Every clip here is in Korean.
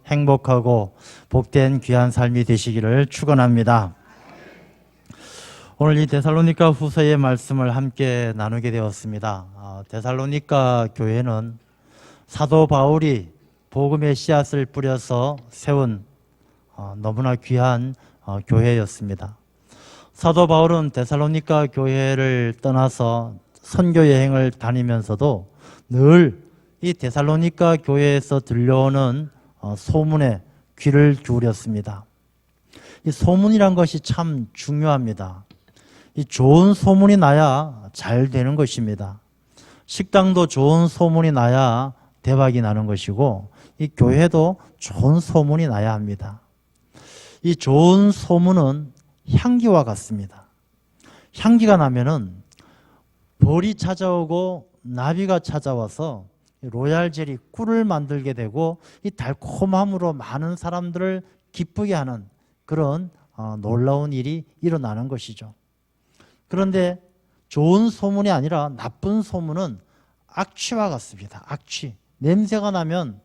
행복하고 복된 귀한 삶이 되시기를 축원합니다. 오늘 이 데살로니가 후서의 말씀을 함께 나누게 되었습니다. 데살로니가 교회는 사도 바울이 복음의 씨앗을 뿌려서 세운 너무나 귀한 교회였습니다. 사도 바울은 데살로니가 교회를 떠나서 선교 여행을 다니면서도 늘 이 데살로니가 교회에서 들려오는 소문에 귀를 기울였습니다. 이 소문이란 것이 참 중요합니다. 이 좋은 소문이 나야 잘 되는 것입니다. 식당도 좋은 소문이 나야 대박이 나는 것이고, 이 교회도 좋은 소문이 나야 합니다. 이 좋은 소문은 향기와 같습니다. 향기가 나면은 벌이 찾아오고 나비가 찾아와서 로얄 젤리 꿀을 만들게 되고, 이 달콤함으로 많은 사람들을 기쁘게 하는 그런 놀라운 일이 일어나는 것이죠. 그런데 좋은 소문이 아니라 나쁜 소문은 악취와 같습니다. 악취. 냄새가 나면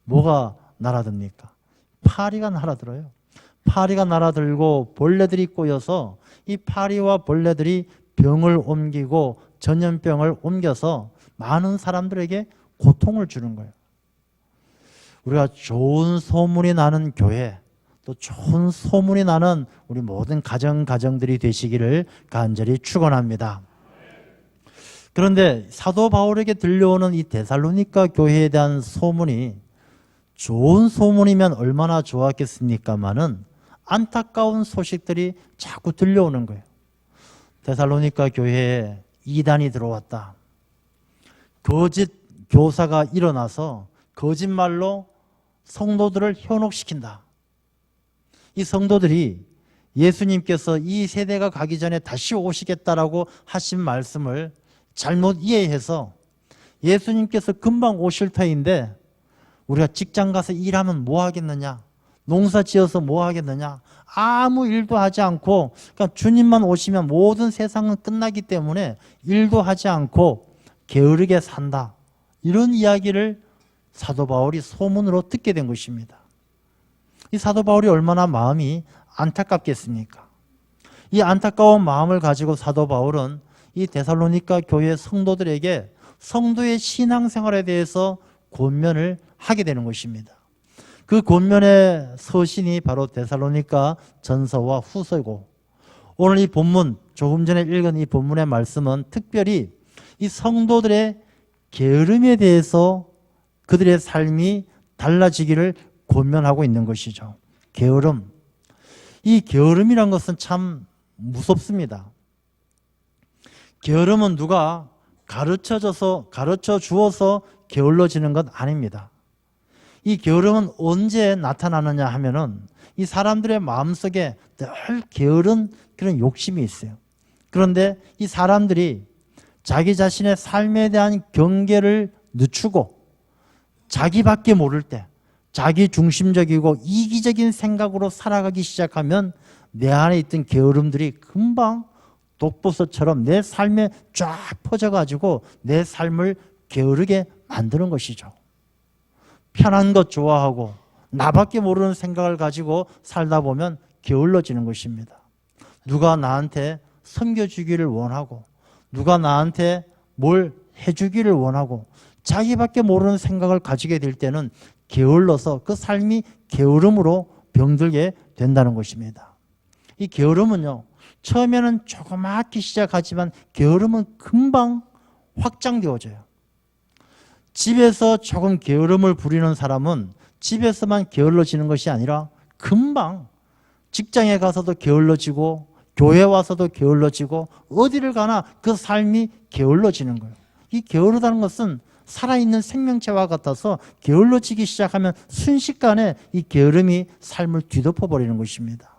뭐가 날아듭니까? 파리가 날아들어요. 파리가 날아들고 벌레들이 꼬여서 이 파리와 벌레들이 병을 옮기고 전염병을 옮겨서 많은 사람들에게 고통을 주는 거예요. 우리가 좋은 소문이 나는 교회, 또 좋은 소문이 나는 우리 모든 가정들이 되시기를 간절히 축원합니다. 그런데 사도 바울에게 들려오는 이 데살로니가 교회에 대한 소문이 좋은 소문이면 얼마나 좋았겠습니까마는 안타까운 소식들이 자꾸 들려오는 거예요. 데살로니가 교회에 이단이 들어왔다. 거짓 교사가 일어나서 거짓말로 성도들을 현혹시킨다. 이 성도들이 예수님께서 이 세대가 가기 전에 다시 오시겠다라고 하신 말씀을 잘못 이해해서 예수님께서 금방 오실 터인데 우리가 직장 가서 일하면 뭐 하겠느냐? 농사 지어서 뭐 하겠느냐? 아무 일도 하지 않고, 그러니까 주님만 오시면 모든 세상은 끝나기 때문에 일도 하지 않고 게으르게 산다. 이런 이야기를 사도 바울이 소문으로 듣게 된 것입니다. 이 사도 바울이 얼마나 마음이 안타깝겠습니까? 이 안타까운 마음을 가지고 사도 바울은 이 데살로니가 교회 성도들에게 성도의 신앙생활에 대해서 권면을 하게 되는 것입니다. 그 권면의 서신이 바로 데살로니가 전서와 후서고, 오늘 이 본문, 조금 전에 읽은 이 본문의 말씀은 특별히 이 성도들의 게으름에 대해서 그들의 삶이 달라지기를 권면하고 있는 것이죠. 게으름. 이 게으름이란 것은 참 무섭습니다. 게으름은 누가 가르쳐 주어서 게을러지는 것 아닙니다. 이 게으름은 언제 나타나느냐 하면은 이 사람들의 마음속에 늘 게으른 그런 욕심이 있어요. 그런데 이 사람들이 자기 자신의 삶에 대한 경계를 늦추고 자기밖에 모를 때 자기 중심적이고 이기적인 생각으로 살아가기 시작하면 내 안에 있던 게으름들이 금방 독버섯처럼 내 삶에 쫙 퍼져가지고 내 삶을 게으르게 만드는 것이죠. 편한 것 좋아하고 나밖에 모르는 생각을 가지고 살다 보면 게을러지는 것입니다. 누가 나한테 섬겨주기를 원하고 누가 나한테 뭘 해주기를 원하고 자기밖에 모르는 생각을 가지게 될 때는 게을러서 그 삶이 게으름으로 병들게 된다는 것입니다. 이 게으름은요, 처음에는 조그맣게 시작하지만 게으름은 금방 확장되어져요. 집에서 조금 게으름을 부리는 사람은 집에서만 게을러지는 것이 아니라 금방 직장에 가서도 게을러지고 교회 와서도 게을러지고 어디를 가나 그 삶이 게을러지는 거예요. 이 게으르다는 것은 살아있는 생명체와 같아서 게을러지기 시작하면 순식간에 이 게으름이 삶을 뒤덮어버리는 것입니다.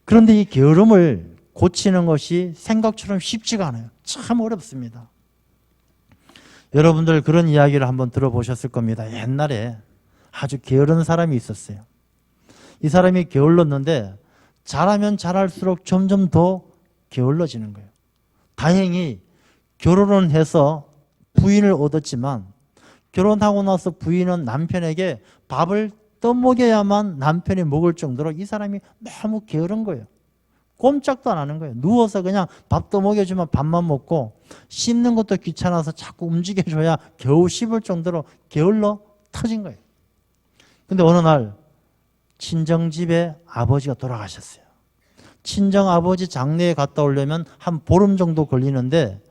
그런데 이 게으름을 고치는 것이 생각처럼 쉽지가 않아요. 참 어렵습니다. 여러분들 그런 이야기를 한번 들어보셨을 겁니다. 옛날에 아주 게으른 사람이 있었어요. 이 사람이 게을렀는데 잘하면 잘할수록 점점 더 게을러지는 거예요. 다행히 결혼을 해서 부인을 얻었지만 결혼하고 나서 부인은 남편에게 밥을 떠먹여야만 남편이 먹을 정도로 이 사람이 너무 게으른 거예요. 꼼짝도 안 하는 거예요. 누워서 그냥 밥 떠먹여주면 밥만 먹고 씹는 것도 귀찮아서 자꾸 움직여줘야 겨우 씹을 정도로 게을러 터진 거예요. 근데 어느 날 친정집에 아버지가 돌아가셨어요. 친정아버지 장례에 갔다 오려면 한 보름 정도 걸리는데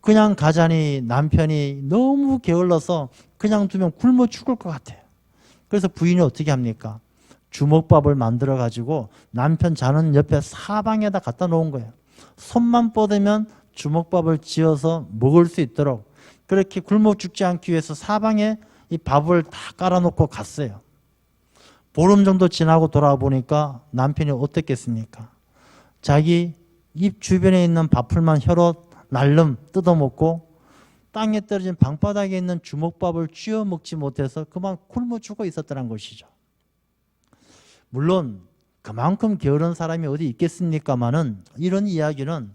그냥 가자니 남편이 너무 게을러서 그냥 두면 굶어 죽을 것 같아요. 그래서 부인이 어떻게 합니까? 주먹밥을 만들어 가지고 남편 자는 옆에 사방에다 갖다 놓은 거예요. 손만 뻗으면 주먹밥을 지어서 먹을 수 있도록 그렇게 굶어 죽지 않기 위해서 사방에 이 밥을 다 깔아놓고 갔어요. 보름 정도 지나고 돌아와 보니까 남편이 어떻겠습니까? 자기 입 주변에 있는 밥풀만 혀로 날름 뜯어먹고 땅에 떨어진 방바닥에 있는 주먹밥을 쥐어 먹지 못해서 그만 굶어 죽어 있었다는 것이죠. 물론 그만큼 게으른 사람이 어디 있겠습니까마는 이런 이야기는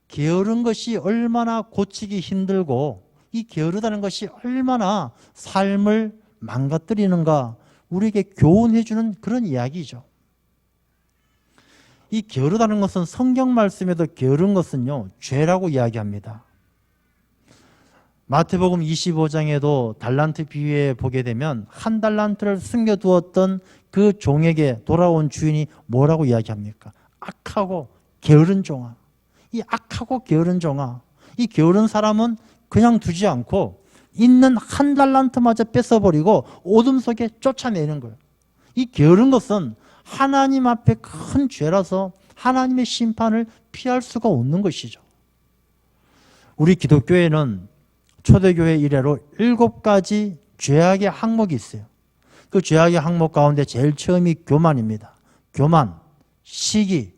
게으른 것이 얼마나 고치기 힘들고 이 게으르다는 것이 얼마나 삶을 망가뜨리는가 우리에게 교훈해 주는 그런 이야기죠. 이 게으르다는 것은 성경 말씀에도 게으른 것은요 죄라고 이야기합니다. 마태복음 25장에도 달란트 비유에 보게 되면 한 달란트를 숨겨두었던 그 종에게 돌아온 주인이 뭐라고 이야기합니까? 악하고 게으른 종아. 이 악하고 게으른 종아. 이 게으른 사람은 그냥 두지 않고 있는 한 달란트마저 뺏어버리고 어둠 속에 쫓아내는 거예요. 이 게으른 것은 하나님 앞에 큰 죄라서 하나님의 심판을 피할 수가 없는 것이죠. 우리 기독교에는 초대교회 이래로 7가지 죄악의 항목이 있어요. 그 죄악의 항목 가운데 제일 처음이 교만입니다. 교만, 시기,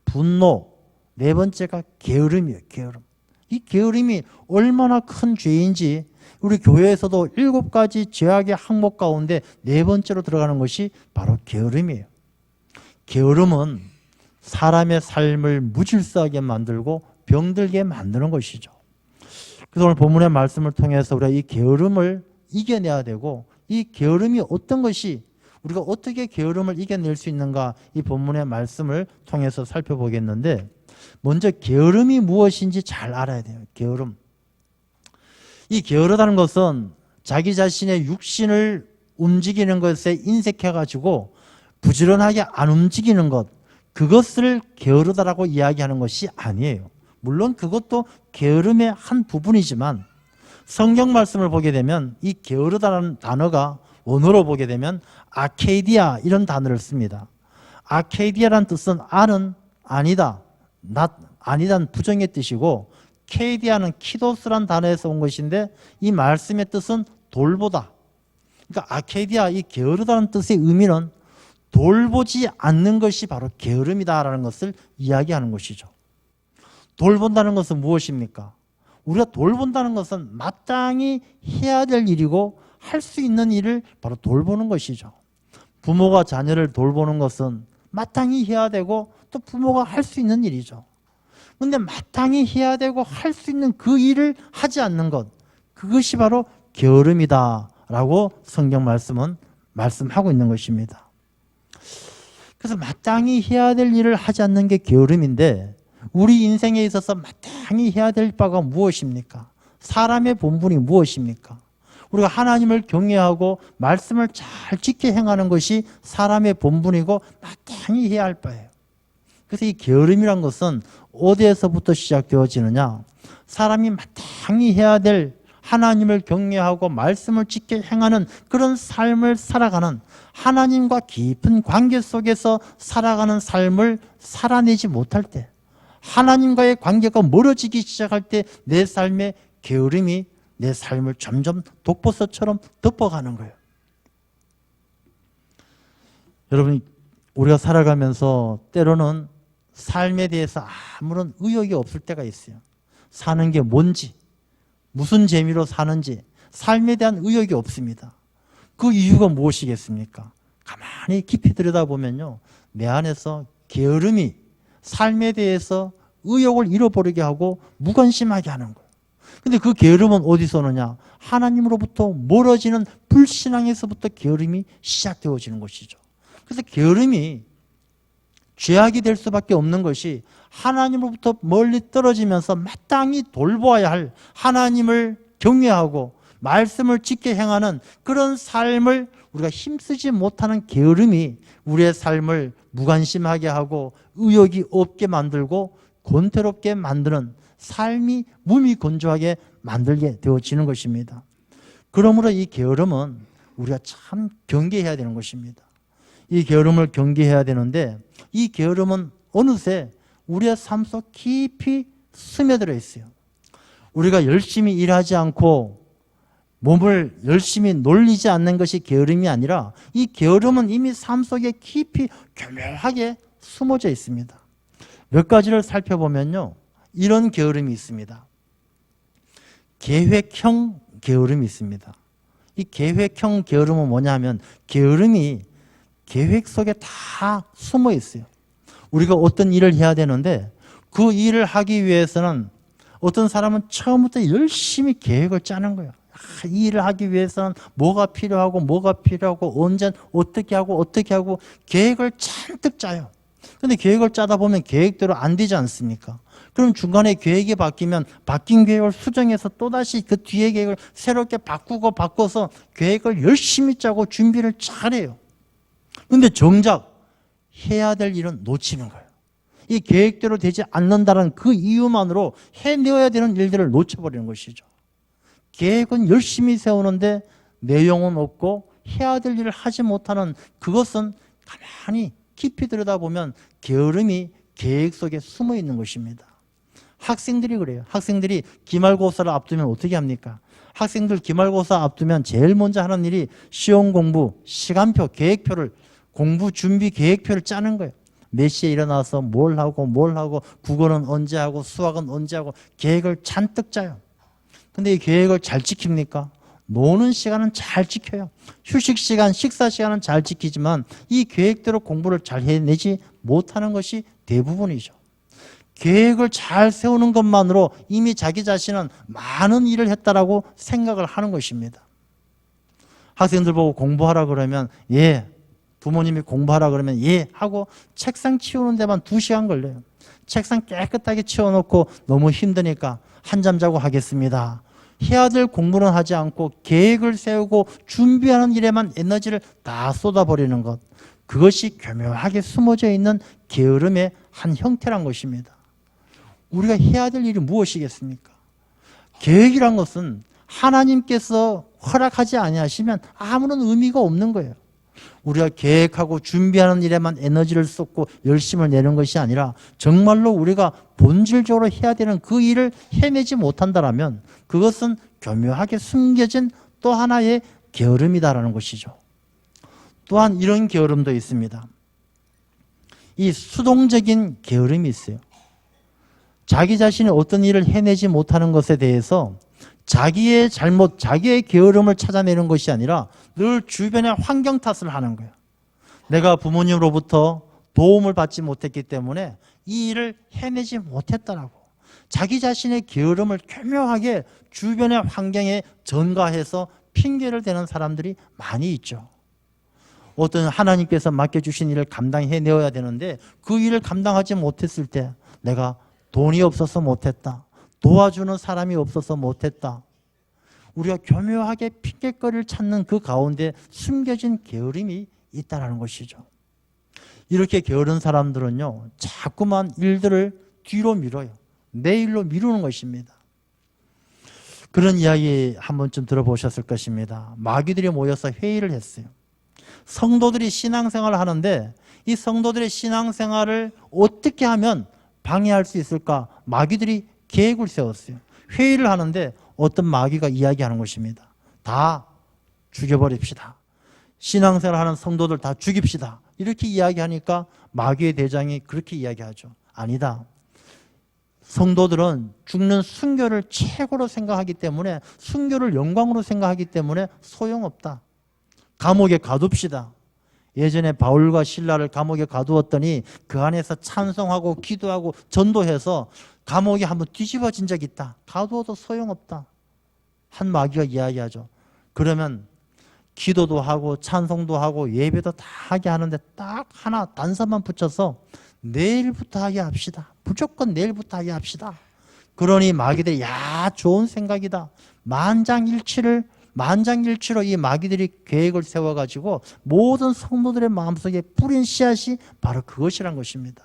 분노, 네 번째가 게으름이에요. 게으름. 이 게으름이 얼마나 큰 죄인지 우리 교회에서도 7가지 죄악의 항목 가운데 네 번째로 들어가는 것이 바로 게으름이에요. 게으름은 사람의 삶을 무질서하게 만들고 병들게 만드는 것이죠. 그래서 오늘 본문의 말씀을 통해서 우리가 이 게으름을 이겨내야 되고 이 게으름이 어떤 것이 우리가 어떻게 게으름을 이겨낼 수 있는가 이 본문의 말씀을 통해서 살펴보겠는데 먼저 게으름이 무엇인지 잘 알아야 돼요. 게으름. 이 게으르다는 것은 자기 자신의 육신을 움직이는 것에 인색해가지고 부지런하게 안 움직이는 것 그것을 게으르다라고 이야기하는 것이 아니에요. 물론 그것도 게으름의 한 부분이지만 성경 말씀을 보게 되면 이 게으르다는 단어가 원어로 보게 되면 아케이디아 이런 단어를 씁니다. 아케이디아란 뜻은 아는 아니다, 아니다는 부정의 뜻이고 케이디아는 키도스란 단어에서 온 것인데 이 말씀의 뜻은 돌보다. 그러니까 아케이디아 이 게으르다는 뜻의 의미는 돌보지 않는 것이 바로 게으름이다라는 것을 이야기하는 것이죠. 돌본다는 것은 무엇입니까? 우리가 돌본다는 것은 마땅히 해야 될 일이고 할 수 있는 일을 바로 돌보는 것이죠. 부모가 자녀를 돌보는 것은 마땅히 해야 되고 또 부모가 할 수 있는 일이죠. 그런데 마땅히 해야 되고 할 수 있는 그 일을 하지 않는 것 그것이 바로 게으름이다라고 성경 말씀은 말씀하고 있는 것입니다. 그래서 마땅히 해야 될 일을 하지 않는 게 게으름인데 우리 인생에 있어서 마땅히 해야 될 바가 무엇입니까? 사람의 본분이 무엇입니까? 우리가 하나님을 경외하고 말씀을 잘 지켜 행하는 것이 사람의 본분이고 마땅히 해야 할 바예요. 그래서 이 게으름이란 것은 어디에서부터 시작되어지느냐? 사람이 마땅히 해야 될 하나님을 경외하고 말씀을 지켜 행하는 그런 삶을 살아가는 하나님과 깊은 관계 속에서 살아가는 삶을 살아내지 못할 때 하나님과의 관계가 멀어지기 시작할 때 내 삶의 게으름이 내 삶을 점점 독버섯처럼 덮어가는 거예요. 여러분 우리가 살아가면서 때로는 삶에 대해서 아무런 의욕이 없을 때가 있어요. 사는 게 뭔지 무슨 재미로 사는지 삶에 대한 의욕이 없습니다. 그 이유가 무엇이겠습니까? 가만히 깊이 들여다보면요. 내 안에서 게으름이 삶에 대해서 의욕을 잃어버리게 하고 무관심하게 하는 거예요. 근데 그 게으름은 어디서 오느냐? 하나님으로부터 멀어지는 불신앙에서부터 게으름이 시작되어지는 것이죠. 그래서 게으름이 죄악이 될 수밖에 없는 것이 하나님으로부터 멀리 떨어지면서 마땅히 돌보아야 할 하나님을 경외하고 말씀을 지켜 행하는 그런 삶을 우리가 힘쓰지 못하는 게으름이 우리의 삶을 무관심하게 하고 의욕이 없게 만들고 곤태롭게 만드는 삶이 무미건조하게 만들게 되어지는 것입니다. 그러므로 이 게으름은 우리가 참 경계해야 되는 것입니다. 이 게으름을 경계해야 되는데 이 게으름은 어느새 우리의 삶 속 깊이 스며들어 있어요. 우리가 열심히 일하지 않고 몸을 열심히 놀리지 않는 것이 게으름이 아니라 이 게으름은 이미 삶 속에 깊이 교묘하게 숨어져 있습니다. 몇 가지를 살펴보면요, 이런 게으름이 있습니다. 계획형 게으름이 있습니다. 이 계획형 게으름은 뭐냐 하면 게으름이 계획 속에 다 숨어 있어요. 우리가 어떤 일을 해야 되는데 그 일을 하기 위해서는 어떤 사람은 처음부터 열심히 계획을 짜는 거예요. 이 일을 하기 위해서는 뭐가 필요하고 언제 어떻게 하고 계획을 잔뜩 짜요. 근데 계획을 짜다 보면 계획대로 안 되지 않습니까? 그럼 중간에 계획이 바뀌면 바뀐 계획을 수정해서 또다시 그 뒤에 계획을 새롭게 바꿔서 계획을 열심히 짜고 준비를 잘해요. 근데 정작 해야 될 일은 놓치는 거예요. 이 계획대로 되지 않는다는 그 이유만으로 해내어야 되는 일들을 놓쳐버리는 것이죠. 계획은 열심히 세우는데 내용은 없고 해야 될 일을 하지 못하는 그것은 가만히 깊이 들여다보면 게으름이 계획 속에 숨어 있는 것입니다. 학생들이 그래요. 학생들이 기말고사를 앞두면 어떻게 합니까? 학생들 기말고사 앞두면 제일 먼저 하는 일이 시험 공부, 시간표, 계획표를 공부 준비 계획표를 짜는 거예요. 몇 시에 일어나서 뭘 하고 국어는 언제 하고 수학은 언제 하고 계획을 잔뜩 짜요. 근데 이 계획을 잘 지킵니까? 노는 시간은 잘 지켜요. 휴식 시간, 식사 시간은 잘 지키지만 이 계획대로 공부를 잘 해내지 못하는 것이 대부분이죠. 계획을 잘 세우는 것만으로 이미 자기 자신은 많은 일을 했다라고 생각을 하는 것입니다. 학생들 보고 공부하라 그러면 예, 부모님이 공부하라 그러면 예 하고 책상 치우는 데만 2시간 걸려요. 책상 깨끗하게 치워놓고 너무 힘드니까 한잠 자고 하겠습니다. 해야 될 공부는 하지 않고 계획을 세우고 준비하는 일에만 에너지를 다 쏟아버리는 것, 그것이 교묘하게 숨어져 있는 게으름의 한 형태란 것입니다. 우리가 해야 될 일이 무엇이겠습니까? 계획이란 것은 하나님께서 허락하지 아니하시면 아무런 의미가 없는 거예요. 우리가 계획하고 준비하는 일에만 에너지를 쏟고 열심을 내는 것이 아니라 정말로 우리가 본질적으로 해야 되는 그 일을 해내지 못한다면 그것은 교묘하게 숨겨진 또 하나의 게으름이다라는 것이죠. 또한 이런 게으름도 있습니다. 이 수동적인 게으름이 있어요. 자기 자신이 어떤 일을 해내지 못하는 것에 대해서 자기의 잘못, 자기의 게으름을 찾아내는 것이 아니라 늘 주변의 환경 탓을 하는 거예요. 내가 부모님으로부터 도움을 받지 못했기 때문에 이 일을 해내지 못했다라고. 자기 자신의 게으름을 교묘하게 주변의 환경에 전가해서 핑계를 대는 사람들이 많이 있죠. 어떤 하나님께서 맡겨주신 일을 감당해내어야 되는데 그 일을 감당하지 못했을 때 내가 돈이 없어서 못했다. 도와주는 사람이 없어서 못했다. 우리가 교묘하게 핑계거리를 찾는 그 가운데 숨겨진 게으름이 있다는 것이죠. 이렇게 게으른 사람들은요, 자꾸만 일들을 뒤로 미뤄요. 내일로 미루는 것입니다. 그런 이야기 한 번쯤 들어보셨을 것입니다. 마귀들이 모여서 회의를 했어요. 성도들이 신앙생활을 하는데 이 성도들의 신앙생활을 어떻게 하면 방해할 수 있을까? 마귀들이 계획을 세웠어요. 회의를 하는데 어떤 마귀가 이야기하는 것입니다. 다 죽여버립시다. 신앙생활하는 성도들 다 죽입시다. 이렇게 이야기하니까 마귀의 대장이 그렇게 이야기하죠. 아니다. 성도들은 죽는 순교를 최고로 생각하기 때문에, 순교를 영광으로 생각하기 때문에 소용없다. 감옥에 가둡시다. 예전에 바울과 실라를 감옥에 가두었더니 그 안에서 찬송하고 기도하고 전도해서 감옥이 한번 뒤집어진 적이 있다. 가두어도 소용없다. 한 마귀가 이야기하죠. 그러면 기도도 하고 찬송도 하고 예배도 다 하게 하는데 딱 하나 단서만 붙여서 내일부터 하게 합시다. 무조건 내일부터 하게 합시다. 그러니 마귀들이 야 좋은 생각이다. 만장일치로 이 마귀들이 계획을 세워가지고 모든 성도들의 마음속에 뿌린 씨앗이 바로 그것이란 것입니다.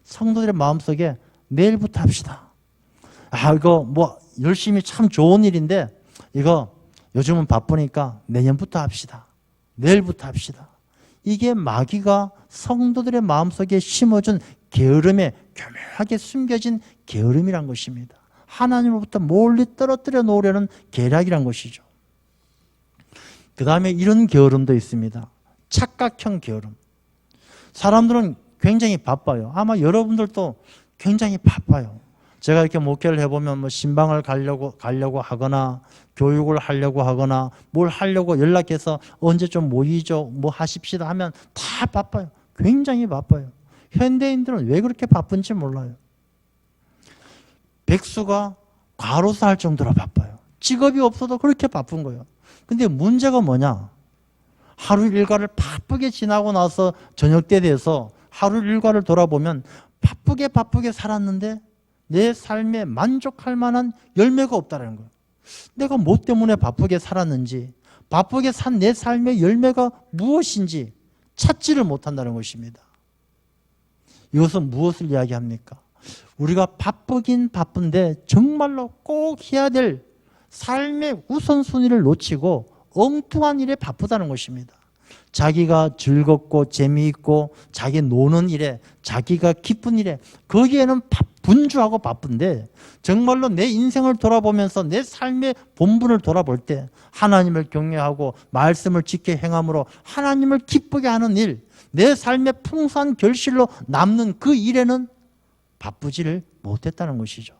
성도들의 마음속에 내일부터 합시다. 이거 뭐 열심히 참 좋은 일인데 이거 요즘은 바쁘니까 내년부터 합시다. 내일부터 합시다. 이게 마귀가 성도들의 마음속에 심어준 게으름에 교묘하게 숨겨진 게으름이란 것입니다. 하나님으로부터 멀리 떨어뜨려 놓으려는 계략이란 것이죠. 그 다음에 이런 게으름도 있습니다. 착각형 게으름. 사람들은 굉장히 바빠요. 아마 여러분들도 굉장히 바빠요. 제가 이렇게 목회를 해보면 뭐 신방을 가려고 하거나 교육을 하려고 하거나 뭘 하려고 연락해서 언제 좀 모이죠, 뭐 하십시다 하면 다 바빠요. 굉장히 바빠요. 현대인들은 왜 그렇게 바쁜지 몰라요. 백수가 과로사 할 정도로 바빠요. 직업이 없어도 그렇게 바쁜 거예요. 근데 문제가 뭐냐? 하루 일과를 바쁘게 지나고 나서 저녁 때 돼서 하루 일과를 돌아보면 바쁘게 살았는데 내 삶에 만족할 만한 열매가 없다는 거예요. 내가 뭐 때문에 바쁘게 살았는지, 바쁘게 산 내 삶의 열매가 무엇인지 찾지를 못한다는 것입니다. 이것은 무엇을 이야기합니까? 우리가 바쁘긴 바쁜데 정말로 꼭 해야 될 삶의 우선순위를 놓치고 엉뚱한 일에 바쁘다는 것입니다. 자기가 즐겁고 재미있고 자기 노는 일에, 자기가 기쁜 일에, 거기에는 분주하고 바쁜데 정말로 내 인생을 돌아보면서 내 삶의 본분을 돌아볼 때 하나님을 경외하고 말씀을 지켜 행함으로 하나님을 기쁘게 하는 일, 내 삶의 풍성한 결실로 남는 그 일에는 바쁘지를 못했다는 것이죠.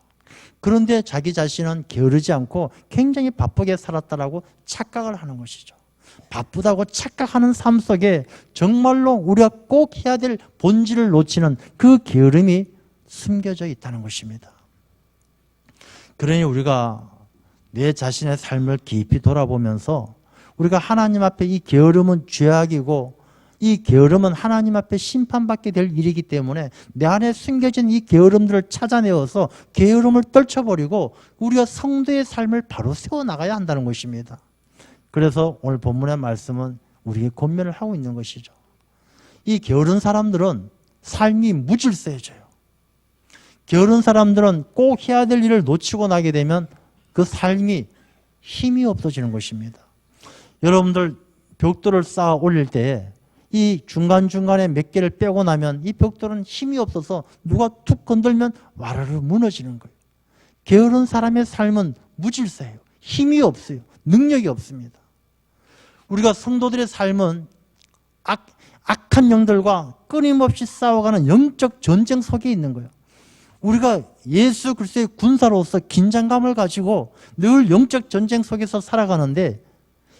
그런데 자기 자신은 게으르지 않고 굉장히 바쁘게 살았다라고 착각을 하는 것이죠. 바쁘다고 착각하는 삶 속에 정말로 우리가 꼭 해야 될 본질을 놓치는 그 게으름이 숨겨져 있다는 것입니다. 그러니 우리가 내 자신의 삶을 깊이 돌아보면서 우리가 하나님 앞에 이 게으름은 죄악이고 이 게으름은 하나님 앞에 심판받게 될 일이기 때문에 내 안에 숨겨진 이 게으름들을 찾아내어서 게으름을 떨쳐버리고 우리가 성도의 삶을 바로 세워나가야 한다는 것입니다. 그래서 오늘 본문의 말씀은 우리에게 권면을 하고 있는 것이죠. 이 게으른 사람들은 삶이 무질서해져요. 게으른 사람들은 꼭 해야 될 일을 놓치고 나게 되면 그 삶이 힘이 없어지는 것입니다. 여러분들 벽돌을 쌓아 올릴 때 이 중간중간에 몇 개를 빼고 나면 이 벽돌은 힘이 없어서 누가 툭 건들면 와르르 무너지는 거예요. 게으른 사람의 삶은 무질서해요. 힘이 없어요. 능력이 없습니다. 우리가 성도들의 삶은 악한 영들과 끊임없이 싸워가는 영적 전쟁 속에 있는 거예요. 우리가 예수 그리스도의 군사로서 긴장감을 가지고 늘 영적 전쟁 속에서 살아가는데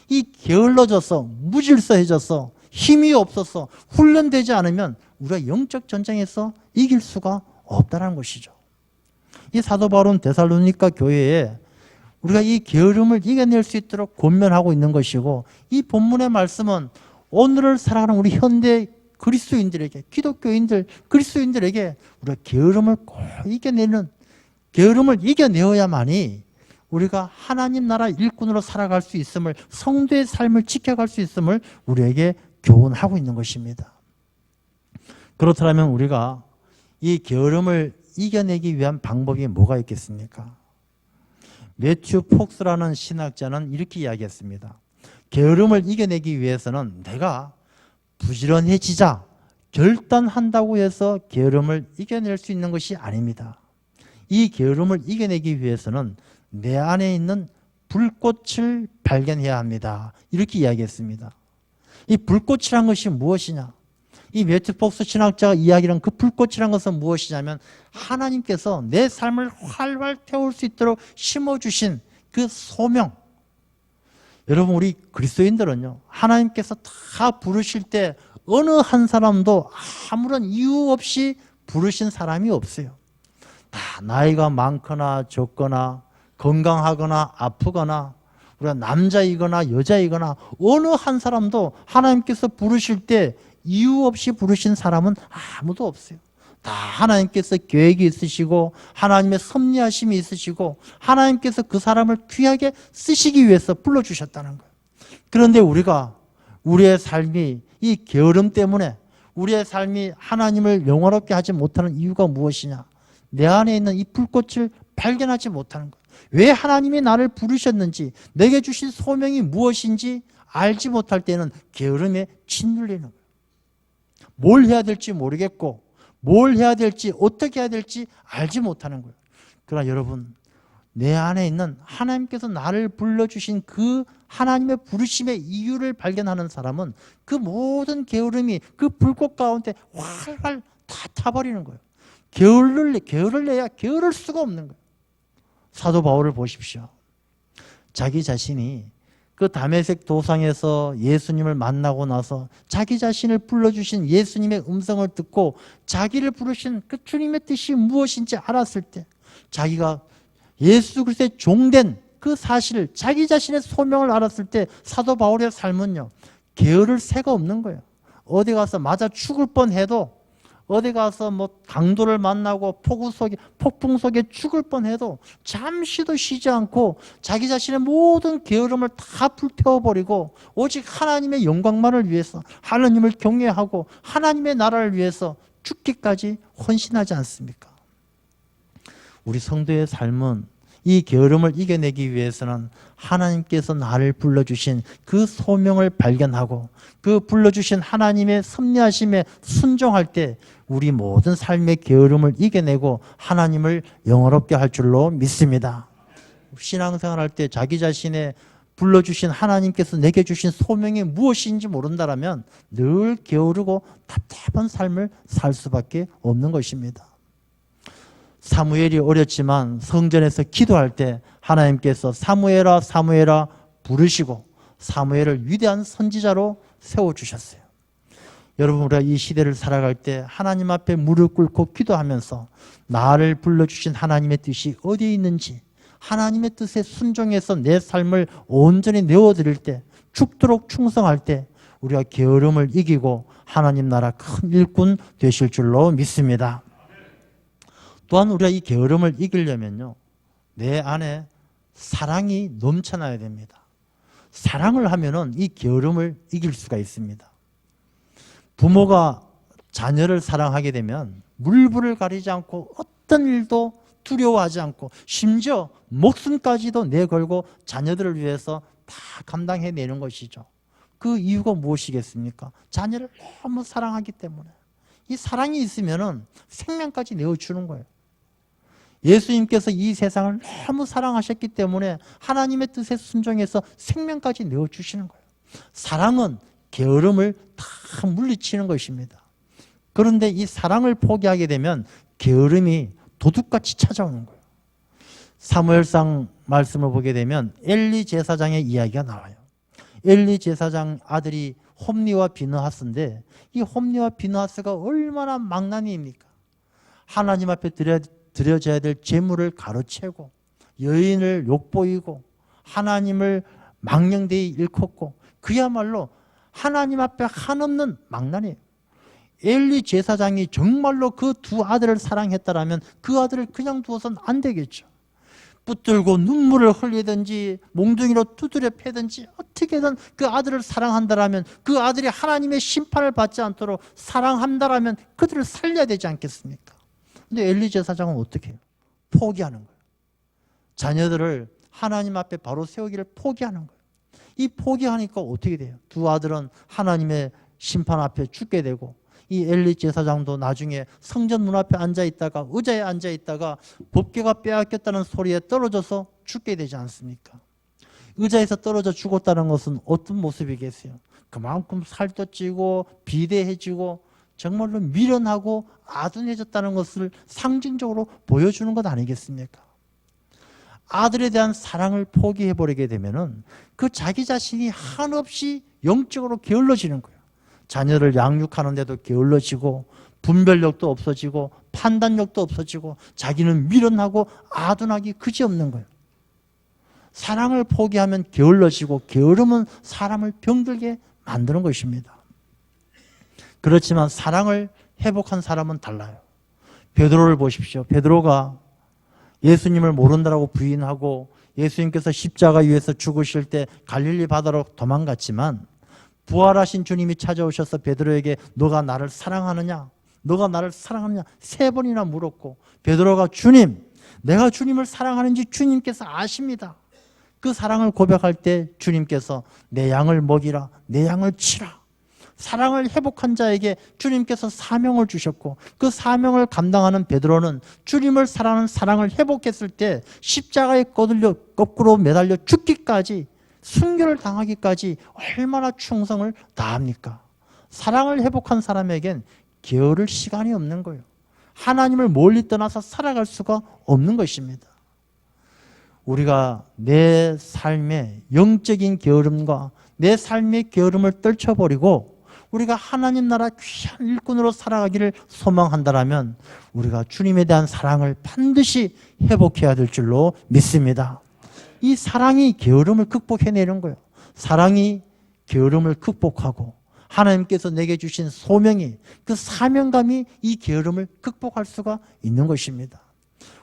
이 게을러져서 무질서해져서 힘이 없어서 훈련되지 않으면 우리가 영적 전쟁에서 이길 수가 없다는 것이죠. 이 사도 바울은 데살로니가 교회에 우리가 이 게으름을 이겨낼 수 있도록 권면하고 있는 것이고 이 본문의 말씀은 오늘을 살아가는 우리 현대 그리스도인들에게, 기독교인들, 그리스도인들에게 우리가 게으름을 꼭 게으름을 이겨내어야만이 우리가 하나님 나라 일꾼으로 살아갈 수 있음을, 성도의 삶을 지켜갈 수 있음을 우리에게 교훈하고 있는 것입니다. 그렇다면 우리가 이 게으름을 이겨내기 위한 방법이 뭐가 있겠습니까? 매튜 폭스라는 신학자는 이렇게 이야기했습니다. 게으름을 이겨내기 위해서는 내가 부지런해지자 결단한다고 해서 게으름을 이겨낼 수 있는 것이 아닙니다. 이 게으름을 이겨내기 위해서는 내 안에 있는 불꽃을 발견해야 합니다. 이렇게 이야기했습니다. 이 불꽃이란 것이 무엇이냐? 이 매튜 폭스 신학자가 이야기하는 그 불꽃이란 것은 무엇이냐면 하나님께서 내 삶을 활활 태울 수 있도록 심어주신 그 소명. 여러분 우리 그리스도인들은요 하나님께서 다 부르실 때 어느 한 사람도 아무런 이유 없이 부르신 사람이 없어요. 다 나이가 많거나 적거나 건강하거나 아프거나 우리가 남자이거나 여자이거나 어느 한 사람도 하나님께서 부르실 때 이유 없이 부르신 사람은 아무도 없어요. 다 하나님께서 계획이 있으시고 하나님의 섭리하심이 있으시고 하나님께서 그 사람을 귀하게 쓰시기 위해서 불러주셨다는 거예요. 그런데 우리가 우리의 삶이 이 게으름 때문에 우리의 삶이 하나님을 영화롭게 하지 못하는 이유가 무엇이냐? 내 안에 있는 이 불꽃을 발견하지 못하는 거예요. 왜 하나님이 나를 부르셨는지, 내게 주신 소명이 무엇인지 알지 못할 때는 게으름에 짓눌리는 거예요. 뭘 해야 될지 모르겠고 뭘 해야 될지 어떻게 해야 될지 알지 못하는 거예요. 그러나 여러분, 내 안에 있는 하나님께서 나를 불러주신 그 하나님의 부르심의 이유를 발견하는 사람은 그 모든 게으름이 그 불꽃 가운데 활활 다 타버리는 거예요. 게으를 내야 게으를 수가 없는 거예요. 사도 바울을 보십시오. 자기 자신이 그 다메섹 도상에서 예수님을 만나고 나서 자기 자신을 불러주신 예수님의 음성을 듣고 자기를 부르신 그 주님의 뜻이 무엇인지 알았을 때 자기가 예수 그리스도의 종된 그 사실을 자기 자신의 소명을 알았을 때 사도 바울의 삶은요 게으를 새가 없는 거예요. 어디 가서 맞아 죽을 뻔해도 어디 가서 뭐 강도를 만나고 폭풍 속에 죽을 뻔해도 잠시도 쉬지 않고 자기 자신의 모든 게으름을 다 불태워버리고 오직 하나님의 영광만을 위해서 하나님을 경외하고 하나님의 나라를 위해서 죽기까지 헌신하지 않습니까? 우리 성도의 삶은 이 게으름을 이겨내기 위해서는 하나님께서 나를 불러주신 그 소명을 발견하고 그 불러주신 하나님의 섭리하심에 순종할 때 우리 모든 삶의 게으름을 이겨내고 하나님을 영화롭게 할 줄로 믿습니다. 신앙생활할 때 자기 자신의 불러주신 하나님께서 내게 주신 소명이 무엇인지 모른다면 늘 게으르고 답답한 삶을 살 수밖에 없는 것입니다. 사무엘이 어렸지만 성전에서 기도할 때 하나님께서 사무엘아 사무엘아 부르시고 사무엘을 위대한 선지자로 세워주셨어요. 여러분, 우리가 이 시대를 살아갈 때 하나님 앞에 무릎 꿇고 기도하면서 나를 불러주신 하나님의 뜻이 어디에 있는지 하나님의 뜻에 순종해서 내 삶을 온전히 내어드릴 때 죽도록 충성할 때 우리가 게으름을 이기고 하나님 나라 큰 일꾼 되실 줄로 믿습니다. 또한 우리가 이 게으름을 이기려면요 내 안에 사랑이 넘쳐나야 됩니다. 사랑을 하면은 이 게으름을 이길 수가 있습니다. 부모가 자녀를 사랑하게 되면 물불을 가리지 않고 어떤 일도 두려워하지 않고 심지어 목숨까지도 내걸고 자녀들을 위해서 다 감당해내는 것이죠. 그 이유가 무엇이겠습니까? 자녀를 너무 사랑하기 때문에. 이 사랑이 있으면은 생명까지 내어주는 거예요. 예수님께서 이 세상을 너무 사랑하셨기 때문에 하나님의 뜻에 순종해서 생명까지 내어주시는 거예요. 사랑은 게으름을 다 물리치는 것입니다. 그런데 이 사랑을 포기하게 되면 게으름이 도둑같이 찾아오는 거예요. 사무엘상 말씀을 보게 되면 엘리 제사장의 이야기가 나와요. 엘리 제사장 아들이 홈리와 비느하스인데 이 홈리와 비느하스가 얼마나 망나니입니까? 하나님 앞에 드려져야 될 재물을 가로채고 여인을 욕보이고 하나님을 망령되이 일컫고 그야말로 하나님 앞에 한없는 망나니예요. 엘리 제사장이 정말로 그 두 아들을 사랑했다라면 그 아들을 그냥 두어서는 안 되겠죠. 붙들고 눈물을 흘리든지 몽둥이로 두드려 패든지 어떻게든 그 아들을 사랑한다라면 그 아들이 하나님의 심판을 받지 않도록 사랑한다라면 그들을 살려야 되지 않겠습니까? 근데 엘리 제사장은 어떻게 해요? 포기하는 거예요. 자녀들을 하나님 앞에 바로 세우기를 포기하는 거예요. 이 포기하니까 어떻게 돼요? 두 아들은 하나님의 심판 앞에 죽게 되고 이 엘리 제사장도 나중에 성전 문 앞에 앉아있다가 의자에 앉아있다가 법궤가 빼앗겼다는 소리에 떨어져서 죽게 되지 않습니까? 의자에서 떨어져 죽었다는 것은 어떤 모습이겠어요? 그만큼 살도 찌고 비대해지고 정말로 미련하고 아둔해졌다는 것을 상징적으로 보여주는 것 아니겠습니까? 아들에 대한 사랑을 포기해버리게 되면은 그 자기 자신이 한없이 영적으로 게을러지는 거예요. 자녀를 양육하는데도 게을러지고 분별력도 없어지고 판단력도 없어지고 자기는 미련하고 아둔하기 그지없는 거예요. 사랑을 포기하면 게을러지고 게으름은 사람을 병들게 만드는 것입니다. 그렇지만 사랑을 회복한 사람은 달라요. 베드로를 보십시오. 베드로가 예수님을 모른다라고 부인하고 예수님께서 십자가 위에서 죽으실 때 갈릴리 바다로 도망갔지만 부활하신 주님이 찾아오셔서 베드로에게 너가 나를 사랑하느냐? 너가 나를 사랑하느냐? 3번이나 물었고 베드로가 주님, 내가 주님을 사랑하는지 주님께서 아십니다. 그 사랑을 고백할 때 주님께서 내 양을 먹이라, 내 양을 치라. 사랑을 회복한 자에게 주님께서 사명을 주셨고 그 사명을 감당하는 베드로는 주님을 사랑하는 사랑을 회복했을 때 십자가에 거들려 거꾸로 매달려 죽기까지 순교를 당하기까지 얼마나 충성을 다합니까? 사랑을 회복한 사람에겐 게으를 시간이 없는 거예요. 하나님을 멀리 떠나서 살아갈 수가 없는 것입니다. 우리가 내 삶의 영적인 게으름과 내 삶의 게으름을 떨쳐버리고 우리가 하나님 나라 귀한 일꾼으로 살아가기를 소망한다면 우리가 주님에 대한 사랑을 반드시 회복해야 될 줄로 믿습니다. 이 사랑이 게으름을 극복해내는 거예요. 사랑이 게으름을 극복하고 하나님께서 내게 주신 소명이 그 사명감이 이 게으름을 극복할 수가 있는 것입니다.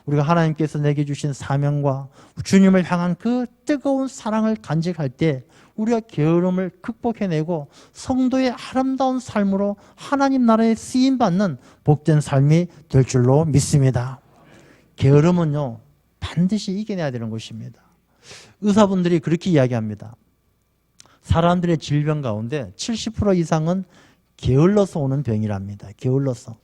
우리가 하나님께서 내게 주신 사명과 주님을 향한 그 뜨거운 사랑을 간직할 때 우리가 게으름을 극복해내고 성도의 아름다운 삶으로 하나님 나라에 쓰임받는 복된 삶이 될 줄로 믿습니다. 게으름은요 반드시 이겨내야 되는 것입니다. 의사분들이 그렇게 이야기합니다. 사람들의 질병 가운데 70% 이상은 게을러서 오는 병이랍니다. 게을러서.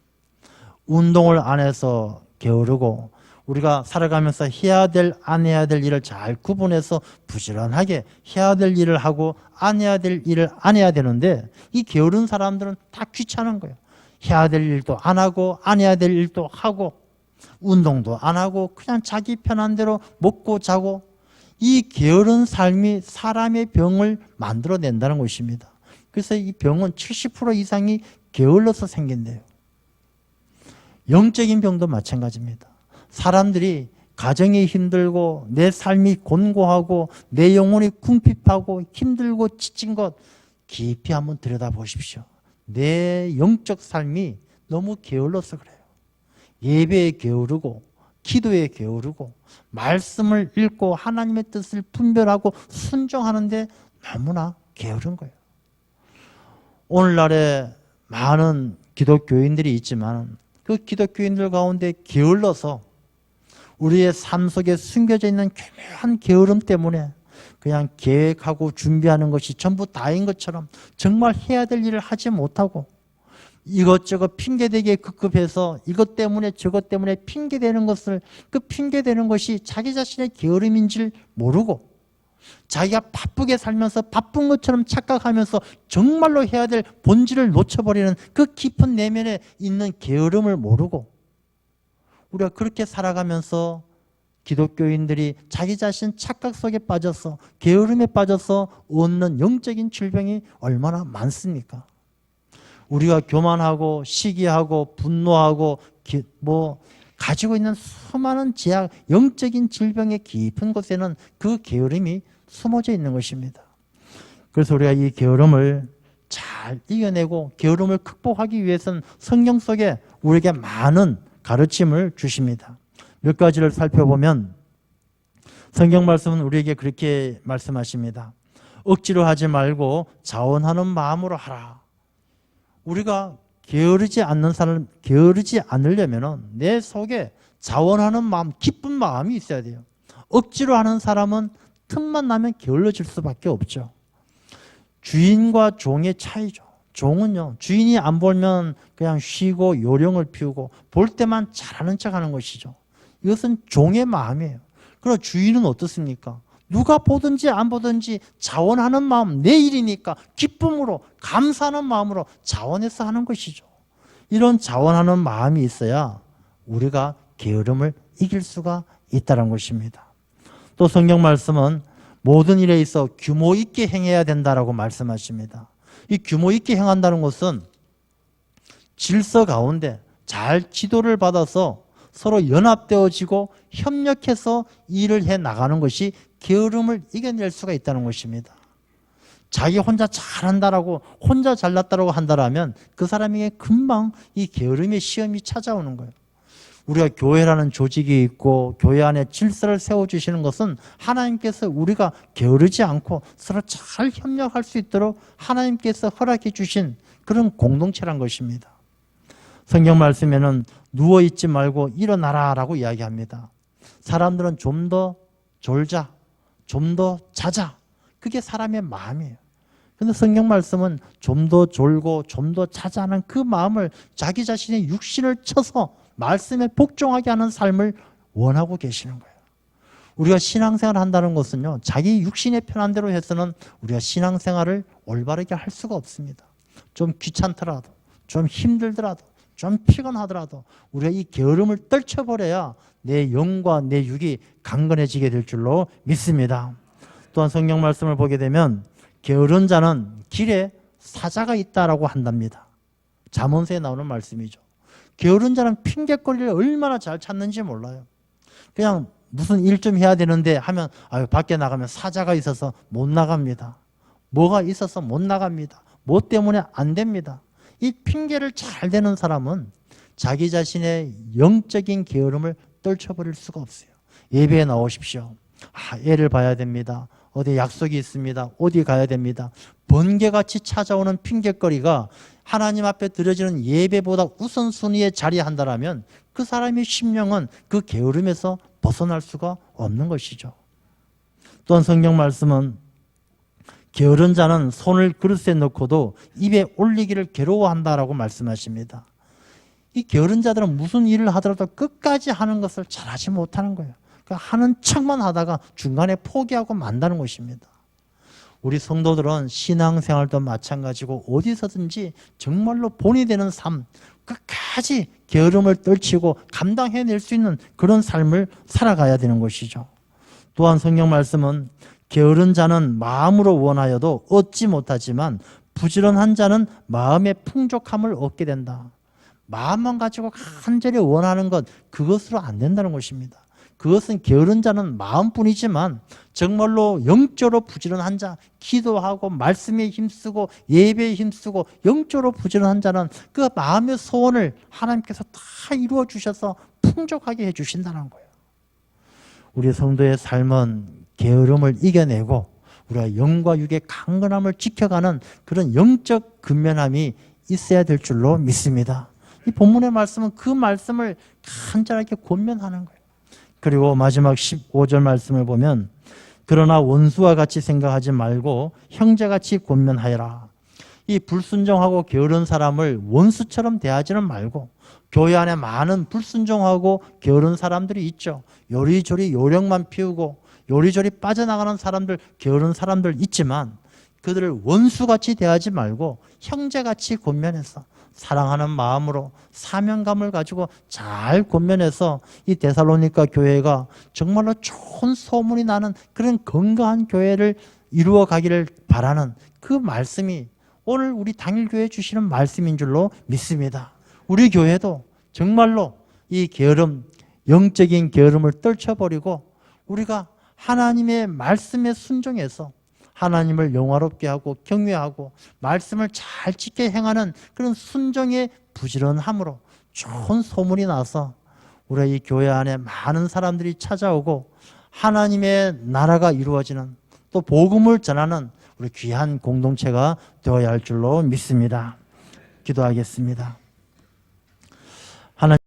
운동을 안 해서 게으르고 우리가 살아가면서 해야 될, 안 해야 될 일을 잘 구분해서 부지런하게 해야 될 일을 하고 안 해야 될 일을 안 해야 되는데 이 게으른 사람들은 다 귀찮은 거예요. 해야 될 일도 안 하고 안 해야 될 일도 하고 운동도 안 하고 그냥 자기 편한 대로 먹고 자고 이 게으른 삶이 사람의 병을 만들어낸다는 것입니다. 그래서 이 병은 70% 이상이 게을러서 생긴대요. 영적인 병도 마찬가지입니다. 사람들이 가정이 힘들고 내 삶이 곤고하고 내 영혼이 궁핍하고 힘들고 지친 것 깊이 한번 들여다보십시오. 내 영적 삶이 너무 게을러서 그래요. 예배에 게으르고 기도에 게으르고 말씀을 읽고 하나님의 뜻을 분별하고 순종하는데 너무나 게으른 거예요. 오늘날에 많은 기독교인들이 있지만 그 기독교인들 가운데 게을러서 우리의 삶 속에 숨겨져 있는 교묘한 게으름 때문에 그냥 계획하고 준비하는 것이 전부 다인 것처럼 정말 해야 될 일을 하지 못하고 이것저것 핑계대기에 급급해서 이것 때문에 저것 때문에 핑계대는 것을 그 핑계대는 것이 자기 자신의 게으름인 줄 모르고 자기가 바쁘게 살면서 바쁜 것처럼 착각하면서 정말로 해야 될 본질을 놓쳐버리는 그 깊은 내면에 있는 게으름을 모르고 우리가 그렇게 살아가면서 기독교인들이 자기 자신 착각 속에 빠져서 게으름에 빠져서 얻는 영적인 질병이 얼마나 많습니까? 우리가 교만하고 시기하고 분노하고 가지고 있는 수많은 제약, 영적인 질병의 깊은 곳에는 그 게으름이 숨어져 있는 것입니다. 그래서 우리가 이 게으름을 잘 이겨내고 게으름을 극복하기 위해서는 성경 속에 우리에게 많은 가르침을 주십니다. 몇 가지를 살펴보면 성경 말씀은 우리에게 그렇게 말씀하십니다. 억지로 하지 말고 자원하는 마음으로 하라. 우리가 게으르지 않으려면 내 속에 자원하는 마음, 기쁜 마음이 있어야 돼요. 억지로 하는 사람은 틈만 나면 게을러질 수밖에 없죠. 주인과 종의 차이죠. 종은요, 주인이 안 보면 그냥 쉬고 요령을 피우고 볼 때만 잘하는 척하는 것이죠. 이것은 종의 마음이에요. 그러나 주인은 어떻습니까? 누가 보든지 안 보든지 자원하는 마음, 내 일이니까 기쁨으로 감사하는 마음으로 자원해서 하는 것이죠. 이런 자원하는 마음이 있어야 우리가 게으름을 이길 수가 있다는 것입니다. 또 성경 말씀은 모든 일에 있어 규모 있게 행해야 된다라고 말씀하십니다. 이 규모 있게 행한다는 것은 질서 가운데 잘 지도를 받아서 서로 연합되어지고 협력해서 일을 해 나가는 것이 게으름을 이겨낼 수가 있다는 것입니다. 자기 혼자 잘한다라고 혼자 잘났다라고 한다라면 그 사람에게 금방 이 게으름의 시험이 찾아오는 거예요. 우리가 교회라는 조직이 있고 교회 안에 질서를 세워주시는 것은 하나님께서 우리가 게으르지 않고 서로 잘 협력할 수 있도록 하나님께서 허락해 주신 그런 공동체란 것입니다. 성경 말씀에는 누워있지 말고 일어나라 라고 이야기합니다. 사람들은 좀 더 졸자, 좀 더 자자. 그게 사람의 마음이에요. 그런데 성경 말씀은 좀 더 졸고 좀 더 자자는 그 마음을 자기 자신의 육신을 쳐서 말씀에 복종하게 하는 삶을 원하고 계시는 거예요. 우리가 신앙생활을 한다는 것은요, 자기 육신의 편한 대로 해서는 우리가 신앙생활을 올바르게 할 수가 없습니다. 좀 귀찮더라도, 좀 힘들더라도, 좀 피곤하더라도 우리가 이 게으름을 떨쳐버려야 내 영과 내 육이 강건해지게 될 줄로 믿습니다. 또한 성경 말씀을 보게 되면 게으른 자는 길에 사자가 있다라고 한답니다. 잠언서에 나오는 말씀이죠. 게으른 자는 핑계거리를 얼마나 잘 찾는지 몰라요. 그냥 무슨 일 좀 해야 되는데 하면 밖에 나가면 사자가 있어서 못 나갑니다. 뭐가 있어서 못 나갑니다. 뭐 때문에 안 됩니다. 이 핑계를 잘 대는 사람은 자기 자신의 영적인 게으름을 떨쳐버릴 수가 없어요. 예배에 나오십시오. 애를 봐야 됩니다. 어디 약속이 있습니다. 어디 가야 됩니다. 번개같이 찾아오는 핑계거리가 하나님 앞에 드려지는 예배보다 우선순위에 자리한다면 그 사람의 심령은 그 게으름에서 벗어날 수가 없는 것이죠. 또한 성경 말씀은 게으른 자는 손을 그릇에 넣고도 입에 올리기를 괴로워한다라고 말씀하십니다. 이 게으른 자들은 무슨 일을 하더라도 끝까지 하는 것을 잘하지 못하는 거예요. 그러니까 하는 척만 하다가 중간에 포기하고 만다는 것입니다. 우리 성도들은 신앙생활도 마찬가지고 어디서든지 정말로 본이 되는 삶, 끝까지 게으름을 떨치고 감당해낼 수 있는 그런 삶을 살아가야 되는 것이죠. 또한 성경 말씀은 게으른 자는 마음으로 원하여도 얻지 못하지만 부지런한 자는 마음의 풍족함을 얻게 된다. 마음만 가지고 간절히 원하는 것, 그것으로 안 된다는 것입니다. 그것은 게으른 자는 마음뿐이지만 정말로 영적으로 부지런한 자, 기도하고 말씀에 힘쓰고 예배에 힘쓰고 영적으로 부지런한 자는 그 마음의 소원을 하나님께서 다 이루어 주셔서 풍족하게 해주신다는 거예요. 우리 성도의 삶은 게으름을 이겨내고 우리가 영과 육의 강건함을 지켜가는 그런 영적 근면함이 있어야 될 줄로 믿습니다. 이 본문의 말씀은 그 말씀을 간절하게 권면하는 거예요. 그리고 마지막 15절 말씀을 보면 그러나 원수와 같이 생각하지 말고 형제같이 권면하여라. 이 불순종하고 게으른 사람을 원수처럼 대하지는 말고, 교회 안에 많은 불순종하고 게으른 사람들이 있죠. 요리조리 요령만 피우고 요리조리 빠져나가는 사람들, 게으른 사람들 있지만 그들을 원수같이 대하지 말고 형제같이 권면해서 사랑하는 마음으로 사명감을 가지고 잘 권면해서 이 데살로니가 교회가 정말로 좋은 소문이 나는 그런 건강한 교회를 이루어 가기를 바라는 그 말씀이 오늘 우리 당일교회 주시는 말씀인 줄로 믿습니다. 우리 교회도 정말로 이 게으름, 영적인 게으름을 떨쳐버리고 우리가 하나님의 말씀에 순종해서 하나님을 영화롭게 하고 경외하고 말씀을 잘 지켜 행하는 그런 순종의 부지런함으로 좋은 소문이 나서 우리 이 교회 안에 많은 사람들이 찾아오고 하나님의 나라가 이루어지는, 또 복음을 전하는 우리 귀한 공동체가 되어야 할 줄로 믿습니다. 기도하겠습니다.